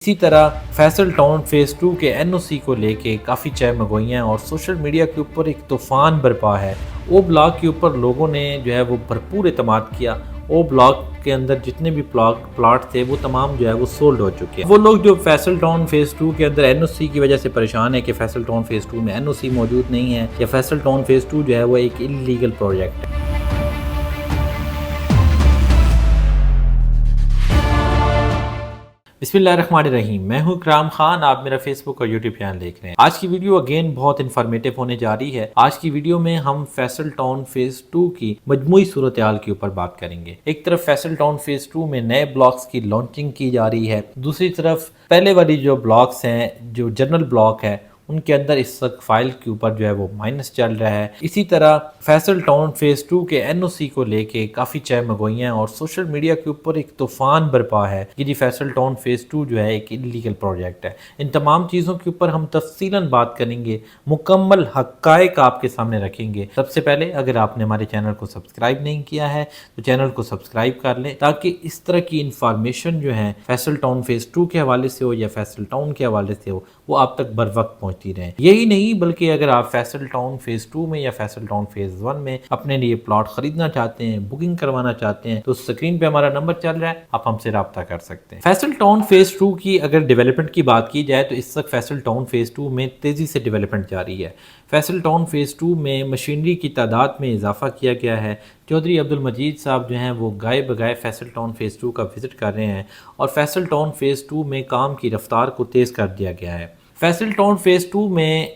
इसी तरह Faisal town phase 2 के एनओसी को लेके काफ़ी चहमगोइयाँ और सोशल मीडिया के ऊपर एक तूफ़ान बरपा है। ओ ब्लॉक के ऊपर लोगों ने जो है वो भरपूर एतमाद किया। ओ ब्लॉक के अंदर जितने भी प्लाट थे वो तमाम जो है वो सोल्ड हो चुके हैं। वो लोग जो फैसल टाउन फेज़ 2 के अंदर एनओसी की वजह से परेशान है कि फैसल टाउन फेज़ 2 में एनओसी मौजूद नहीं है या फैसल टाउन फेज़ 2 जो है वो एक इल्लीगल प्रोजेक्ट है। बिस्मिल्लाहिर्रहमानिर्रहीम, मैं हूं इकराम खान। आप मेरा फेसबुक और यूट्यूब चैनल देख रहे हैं। आज की वीडियो अगेन बहुत इन्फॉर्मेटिव होने जा रही है। आज की वीडियो में हम फैसल टाउन फेज़ 2 की मजमूई सूरत हाल के ऊपर बात करेंगे। एक तरफ फैसल टाउन फेज़ 2 में नए ब्लॉक्स की लॉन्चिंग की जा रही है, दूसरी तरफ पहले वाली जो ब्लॉक्स हैं, जो जनरल ब्लॉक है, उनके अंदर इस वक्त फाइल के ऊपर जो है वो माइनस चल रहा है। इसी तरह फैसल टाउन फेज़ 2 के एनओसी को लेके काफ़ी चहमगोइयाँ और सोशल मीडिया के ऊपर एक तूफ़ान बरपा है कि जी फैसल टाउन फेज़ 2 जो है एक इल्लीगल प्रोजेक्ट है। इन तमाम चीज़ों के ऊपर हम तफसीलन बात करेंगे, मुकम्मल हक़ाइक़ आपके सामने रखेंगे। सबसे पहले अगर आपने हमारे चैनल को सब्सक्राइब नहीं किया है तो चैनल को सब्सक्राइब कर लें, ताकि इस तरह की इंफॉर्मेशन जो है फैसल टाउन फेज़ 2 के हवाले से हो या फैसल टाउन के हवाले से हो, वो आप तक बर वक्त पहुँचती रहें। यही नहीं, बल्कि अगर आप फैसल टाउन फेज़ 2 में या फैसल टाउन फेज़ 1 में अपने लिए प्लॉट खरीदना चाहते हैं, बुकिंग करवाना चाहते हैं, तो स्क्रीन पे हमारा नंबर चल रहा है, आप हमसे रब्ता कर सकते हैं। फैसल टाउन फेज़ 2 की अगर डेवलपमेंट की बात की जाए तो इस वक्त फैसल टाउन फेज़ 2 में तेज़ी से डेवलपमेंट जारी है। फैसल टाउन फेज़ 2 में मशीनरी की तादाद में इजाफा किया गया है। चौधरी अब्दुल मजीद साहब जो हैं वो गाए बगाए फैसल टाउन फेज़ 2 का विज़िट कर रहे हैं और फैसल टाउन फेज़ 2 में काम की रफ्तार को तेज़ कर दिया गया है। फैसल टाउन फेज़ 2 में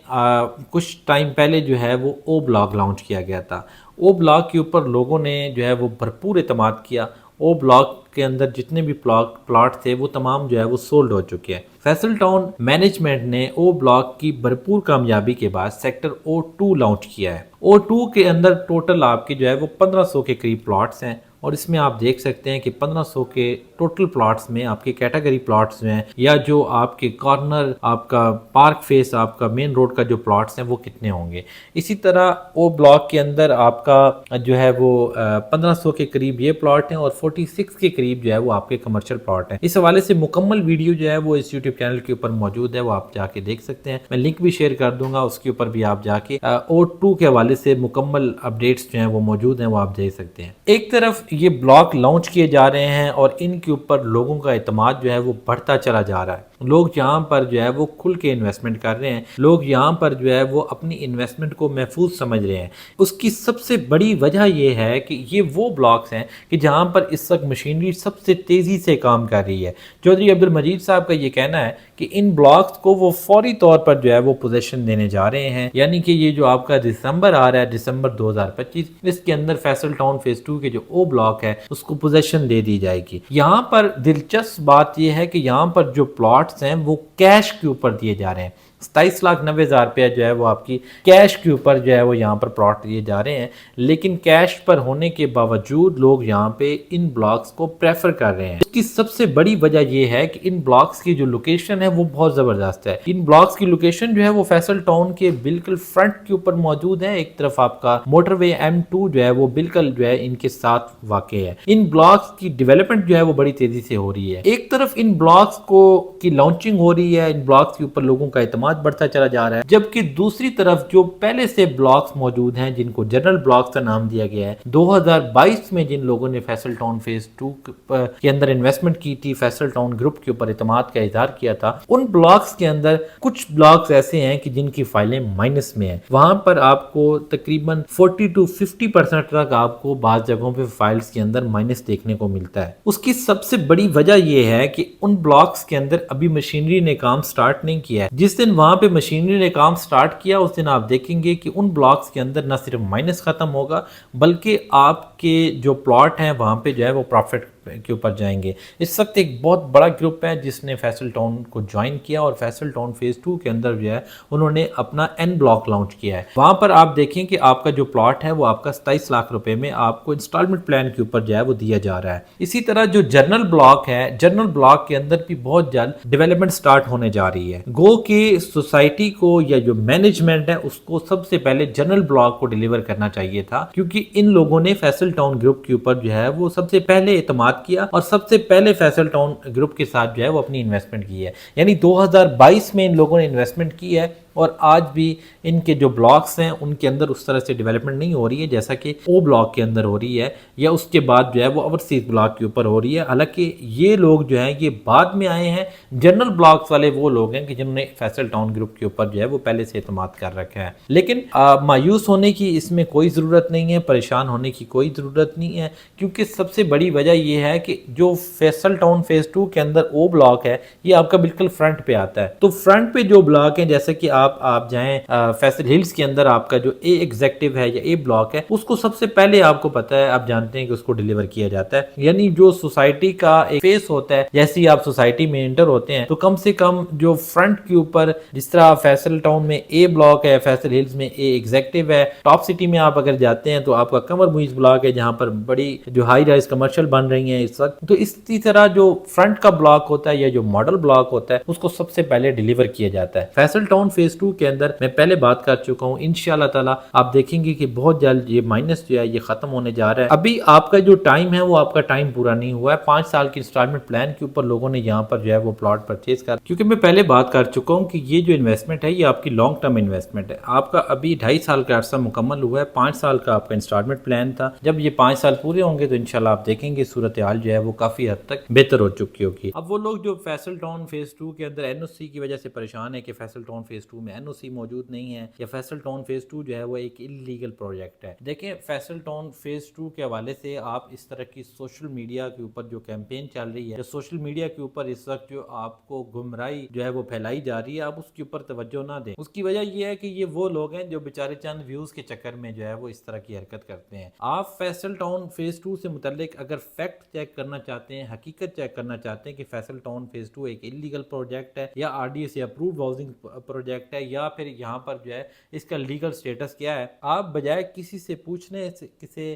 कुछ टाइम पहले जो है वो ओ ब्लॉक लॉन्च किया गया था। ओ ब्लॉक के ऊपर लोगों ने जो है वो भरपूर एतमाद किया। ओ ब्लॉक के अंदर जितने भी प्लाट थे वो तमाम जो है वो सोल्ड हो चुके हैं। फैसल टाउन मैनेजमेंट ने ओ ब्लॉक की भरपूर कामयाबी के बाद सेक्टर O2 लॉन्च किया है। O2 के अंदर टोटल आपके जो है वो 1500 के करीब प्लॉट्स हैं और इसमें आप देख सकते हैं कि 1500 के टोटल प्लॉट्स में आपके कैटेगरी प्लॉट्स जो हैं या जो आपके कॉर्नर, आपका पार्क फेस, आपका मेन रोड का जो प्लॉट्स हैं वो कितने होंगे। इसी तरह ओ ब्लॉक के अंदर आपका जो है वो 1500 के करीब ये प्लॉट हैं और 46 के करीब जो है वो आपके कमर्शियल प्लॉट हैं। इस हवाले से मुकम्मल वीडियो जो है वो इस यूट्यूब चैनल के ऊपर मौजूद है, वो आप जाके देख सकते हैं। मैं लिंक भी शेयर कर दूंगा, उसके ऊपर भी आप जाके O2 के हवाले से मुकम्मल अपडेट्स जो हैं वो मौजूद हैं, वो आप देख सकते हैं। एक तरफ ये ब्लॉक लॉन्च किए जा रहे हैं और इनके ऊपर लोगों का एतमाद जो है वो बढ़ता चला जा रहा है। लोग यहाँ पर जो है वो खुल के इन्वेस्टमेंट कर रहे हैं, लोग यहाँ पर जो है वो अपनी इन्वेस्टमेंट को महफूज समझ रहे हैं। उसकी सबसे बड़ी वजह यह है कि ये वो ब्लॉक्स हैं कि जहाँ पर इस वक्त मशीनरी सबसे तेज़ी से काम कर रही है। चौधरी अब्दुल मजीद साहब का ये कहना है कि इन ब्लॉक्स को वो फौरी तौर पर जो है वो पोजीशन देने जा रहे हैं, यानी कि ये जो आपका दिसंबर आ रहा है, दिसंबर 2025, इसके अंदर फैसल टाउन फेज़ 2 के जो ओ ब्लॉक है उसको पोजीशन दे दी जाएगी। यहाँ पर दिलचस्प बात यह है कि यहाँ पर जो प्लॉट्स हैं वो कैश के ऊपर दिए जा रहे हैं। 27,90,000 रुपया जो है वो आपकी कैश के ऊपर जो है वो यहाँ पर प्लॉट दिए जा रहे हैं, लेकिन कैश पर होने के बावजूद लोग यहाँ पे इन ब्लॉक्स को प्रेफर कर रहे हैं। इसकी सबसे बड़ी वजह यह है कि इन ब्लॉक्स की जो लोकेशन है वो बहुत ज़बरदस्त है। इन ब्लॉक्स की लोकेशन जो है वो फैसल टाउन के बिल्कुल फ्रंट के ऊपर मौजूद है। एक तरफ आपका मोटरवे M2 जो है वो बिल्कुल जो है इनके साथ वाक़ है। इन ब्लॉक्स की डेवलपमेंट जो है वो बड़ी तेज़ी से हो रही है। एक तरफ इन ब्लॉक्स को की लॉन्चिंग हो रही है, इन ब्लॉक्स के ऊपर लोगों का एतमाद बढ़ता चला जा रहा है, जबकि दूसरी तरफ जो पहले से ब्लॉक्स मौजूद हैं जिनको जनरल ब्लॉक्स का नाम दिया गया है, 2022 में जिन लोगों ने फैसल टाउन फेज़ 2 के अंदर इन्वेस्टमेंट की थी, फैसल टाउन ग्रुप के ऊपर एतमाद का इज़हार किया था, उन ब्लॉक्स के अंदर कुछ ब्लॉक्स ऐसे हैं कि जिनकी फाइलें माइनस में हैं। वहां पर आपको तकरीबन 40 to 50% तक आपको बाज़ जगहों पे फाइल्स के अंदर माइनस देखने को मिलता है। उसकी सबसे बड़ी वजह यह है कि उन ब्लॉक्स के अंदर अभी मशीनरी ने काम स्टार्ट नहीं किया है। जिस दिन वहां पे मशीनरी ने काम स्टार्ट किया उस दिन आप देखेंगे कि उन ब्लॉक्स के अंदर न सिर्फ माइनस खत्म होगा, बल्कि आपके जो प्लॉट हैं वहां पे जो है वो प्रॉफिट के ऊपर जाएंगे। इस वक्त एक बहुत बड़ा ग्रुप है जिसने फैसल टाउन को ज्वाइन किया और फैसल टाउन फेज़ 2 के अंदर जो है उन्होंने अपना N ब्लॉक लॉन्च किया है। वहां पर आप देखें कि आपका जो प्लॉट है वो आपका 27 लाख रुपए में आपको इंस्टॉलमेंट प्लान के ऊपर जो है वो दिया जा रहा है। इसी तरह जो जनरल ब्लॉक है, जनरल ब्लॉक के अंदर भी बहुत जल्द डेवलपमेंट स्टार्ट होने जा रही है। गो की सोसाइटी को या जो मैनेजमेंट है उसको सबसे पहले जनरल ब्लॉक को डिलीवर करना चाहिए था, क्योंकि इन लोगों ने फैसल टाउन ग्रुप के ऊपर जो है वो सबसे पहले एतमाद बात किया और सबसे पहले फैसल टाउन ग्रुप के साथ जो है वो अपनी इन्वेस्टमेंट की है। यानी 2022 में इन लोगों ने इन्वेस्टमेंट की है और आज भी इनके जो ब्लॉक्स हैं उनके अंदर उस तरह से डेवलपमेंट नहीं हो रही है जैसा कि ओ ब्लॉक के अंदर हो रही है या उसके बाद जो है वो ओवरसीज ब्लॉक के ऊपर हो रही है। हालांकि ये लोग जो हैं ये बाद में आए हैं, जनरल ब्लॉक्स वाले वो लोग हैं कि जिन्होंने फैसल टाउन ग्रुप के ऊपर जो है वो पहले से एतमाद कर रखा है। लेकिन मायूस होने की इसमें कोई ज़रूरत नहीं है, परेशान होने की कोई ज़रूरत नहीं है, क्योंकि सबसे बड़ी वजह यह है कि जो फैसल टाउन फेज़ 2 के अंदर ओ ब्लॉक है ये आपका बिल्कुल फ्रंट पे आता है। तो फ्रंट पे जो ब्लॉक है, जैसे कि आप जाएं फैसल हिल्स के अंदर आपका जो ए एग्जेक्टिव है या ए ब्लॉक है उसको सबसे पहले आपको पता है, आप जानते हैं कि उसको डिलीवर किया जाता है। यानी जो सोसाइटी का एक फेस होता है, जैसे ही आप सोसाइटी में एंटर होते हैं तो कम से कम जो फ्रंट के ऊपर, जिस तरह फैसल टाउन में ए ब्लॉक है, फैसल हिल्स में ए एग्जेक्टिव है, टॉप सिटी में आप अगर जाते हैं तो आपका कमर मुइज ब्लॉक है जहां पर बड़ी जो हाई राइज कमर्शियल बन रही है इस वक्त। तो इसी तरह जो फ्रंट का ब्लॉक होता है या जो मॉडल ब्लॉक होता है उसको सबसे पहले डिलीवर किया जाता है। फैसल टाउन फेज 2 के अंदर मैं पहले बात कर चुका हूं, इंशाल्लाह ताला आप देखेंगे कि बहुत जल्द ये माइनस जो है ये खत्म होने जा रहा है। अभी आपका जो टाइम है वो आपका टाइम पूरा नहीं हुआ है। 5 साल की इंस्टॉलमेंट प्लान के ऊपर लोगों ने यहाँ पर जो है वो प्लॉट परचेज कर, क्योंकि मैं पहले बात कर चुका हूँ कि ये जो इन्वेस्टमेंट है ये आपकी लॉन्ग टर्म इन्वेस्टमेंट है। आपका अभी 2.5 साल का अर्सा मुकम्मल हुआ है, 5 साल का आपका इंस्टॉलमेंट प्लान था। जब ये 5 साल पूरे होंगे तो इंशाल्लाह आप देखेंगे सूरत हाल जो है वो काफी हद तक बेहतर हो चुकी होगी। अब वो लोग जो फैसल टाउन फेज 2 के अंदर एनओसी की वजह से परेशान है कि फैसल टाउन फेज 2 में एनओसी मौजूद नहीं है या फैसल टाउन फेज 2 जो है वो एक इलीगल प्रोजेक्ट है। देखिए, फैसल टाउन फेज 2 के हवाले से आप इस तरह की सोशल मीडिया के ऊपर जो कैंपेन चल रही है, सोशल मीडिया के ऊपर इस वक्त जो आपको गुमराही जो है वो फैलाई जा रही है, आप उसके ऊपर तवज्जो ना दें। उसकी वजह यह है कि ये वो लोग हैं जो बेचारे चंद व्यूज के चक्कर में जो है वो इस तरह की हरकत करते हैं। आप फैसल टाउन फेज 2 से मुतल्लिक अगर फैक्ट चेक करना चाहते हैं, हकीकत चेक करना चाहते हैं कि फैसल टाउन फेज 2 एक इलीगल प्रोजेक्ट है या आरडीए से अप्रूव्ड हाउसिंग प्रोजेक्ट है या फिर यहाँ पर जो है इसका लीगल स्टेटस क्या है, आप बजाय किसी से पूछने से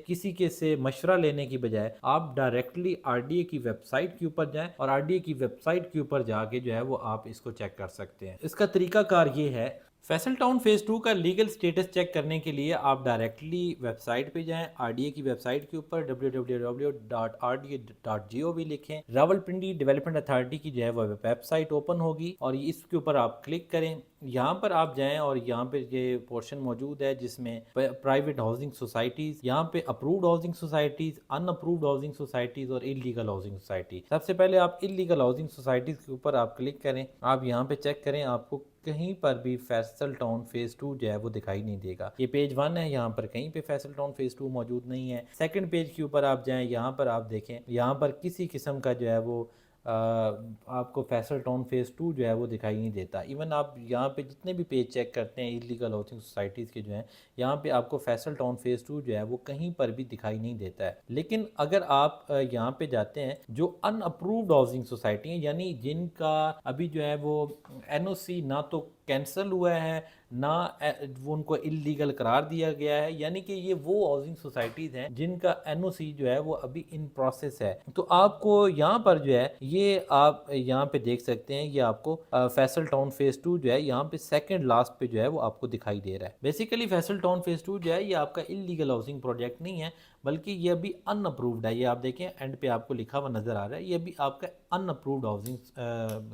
किसी के से मशवरा लेने की बजाय आप डायरेक्टली आरडीए की वेबसाइट के ऊपर जाएं और आरडीए की वेबसाइट के ऊपर जाके जो है वो आप इसको चेक कर सकते हैं। इसका तरीकाकार ये है, फैसल टाउन फेज 2 का लीगल स्टेटस चेक करने के लिए आप डायरेक्टली वेबसाइट पे जाएं, आरडीए की वेबसाइट के ऊपर www.rda.gov लिखें, रावलपिंडी डेवलपमेंट अथॉरिटी की जो है वो वेबसाइट ओपन होगी और इसके ऊपर आप क्लिक करें। यहाँ पर आप जाएं और यहाँ पे ये पोर्शन मौजूद है जिसमें प्राइवेट हाउसिंग सोसाइटीज, यहाँ पे approved housing societies, unapproved housing societies और इलीगल हाउसिंग सोसाइटी। सबसे पहले आप इलीगल हाउसिंग सोसाइटीज के ऊपर आप क्लिक करें। आप यहाँ पे चेक करें, आपको कहीं पर भी फैसल टाउन फेज 2 जो है वो दिखाई नहीं देगा। ये पेज 1 है, यहाँ पर कहीं पे फैसल टाउन फेज 2 मौजूद नहीं है। सेकंड पेज के ऊपर आप जाएं, यहाँ पर आप देखें, यहाँ पर किसी किस्म का जो है वो आपको फैसल टाउन फेज 2 जो है वो दिखाई नहीं देता। इवन आप यहाँ पे जितने भी पेज चेक करते हैं इलीगल हाउसिंग सोसाइटीज़ के जो हैं, यहाँ पे आपको फैसल टाउन फेज 2 जो है वो कहीं पर भी दिखाई नहीं देता है। लेकिन अगर आप यहाँ पे जाते हैं जो अनअप्रूव्ड हाउसिंग सोसाइटी हैं, यानी जिनका अभी जो है वो एनओसी ना तो कैंसिल हुआ है ना वो उनको इलीगल करार दिया गया है, यानी कि ये वो हाउसिंग सोसाइटीज हैं जिनका एनओसी जो है वो अभी इन प्रोसेस है। तो आपको यहाँ पर जो है ये आप यहाँ पे देख सकते हैं, ये आपको फैसल टाउन फेज 2 जो है यहाँ पे सेकंड लास्ट पे जो है वो आपको दिखाई दे रहा है। बेसिकली फैसल टाउन फेज 2 जो है ये आपका इलीगल हाउसिंग प्रोजेक्ट नहीं है, बल्कि ये अभी अनअप्रूव्ड है। ये आप देखें एंड पे आपको लिखा हुआ नजर आ रहा है, ये अभी आपका अनअप्रूव्ड हाउसिंग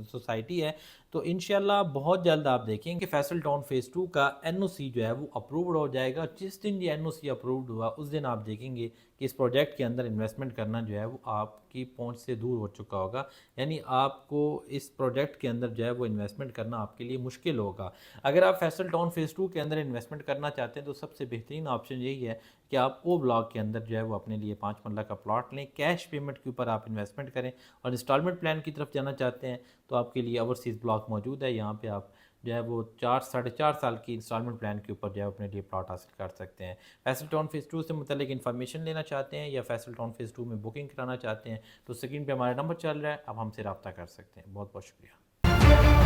सोसाइटी है। तो इंशाल्लाह बहुत जल्द आप देखें कि फैसल टाउन फेज 2 का एनओसी जो है वो अप्रूव्ड हो जाएगा। जिस दिन ये एनओसी अप्रूव्ड हुआ उस दिन आप देखेंगे कि इस प्रोजेक्ट के अंदर इन्वेस्टमेंट करना जो है वो आपकी पहुंच से दूर हो चुका होगा। यानी आपको इस प्रोजेक्ट के अंदर जो है वो इन्वेस्टमेंट करना आपके लिए मुश्किल होगा। अगर आप फैसल टाउन फेज 2 के अंदर इन्वेस्टमेंट करना चाहते हैं तो सबसे बेहतरीन ऑप्शन यही है कि आप ओ ब्लॉक के अंदर जो है वो अपने लिए 5 मरला का प्लॉट लें, कैश पेमेंट के ऊपर आप इन्वेस्टमेंट करें। और इंस्टॉलमेंट प्लान की तरफ जाना चाहते हैं तो आपके लिए ओवरसीज़ ब्लॉक मौजूद है, यहाँ पे आप जो है वो 4-4.5 साल की इंस्टॉलमेंट प्लान के ऊपर जो है अपने लिए प्लॉट हासिल कर सकते हैं। फैसल टाउन फेज 2 से मुतल्लिक इन्फॉर्मेशन लेना चाहते हैं या फैसल टाउन फेज 2 में बुकिंग कराना चाहते हैं तो स्क्रीन पे हमारा नंबर चल रहा है, आप हमसे रब्ता कर सकते हैं। बहुत बहुत शुक्रिया।